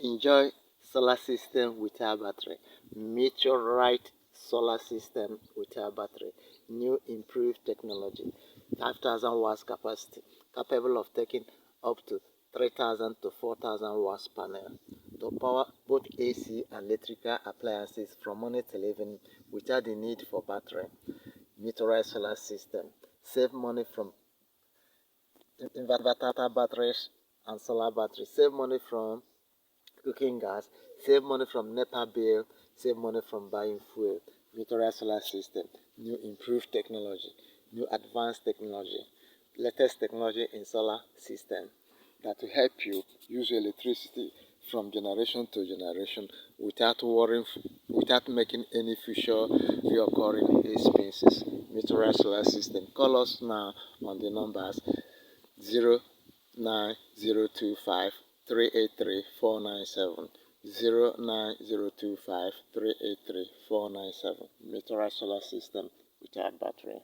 Enjoy solar system without battery. Meteorite solar system without battery. New improved technology. 5,000 watts capacity. Capable of taking up to 3,000 to 4,000 watts panel. To power both AC and electrical appliances from morning till evening without the need for battery. Meteorite solar system. Save money from inverter batteries and solar batteries. Save money from cooking gas, save money from NEPA bill, save money from buying fuel. Meteorite solar system, new improved technology, new advanced technology, latest technology in solar system that will help you use your electricity from generation to generation without worrying, without making any future reoccurring expenses. Meteorite solar system. Call us now on the numbers 09025 383 497 09025 383 497. Meteorite solar system without battery.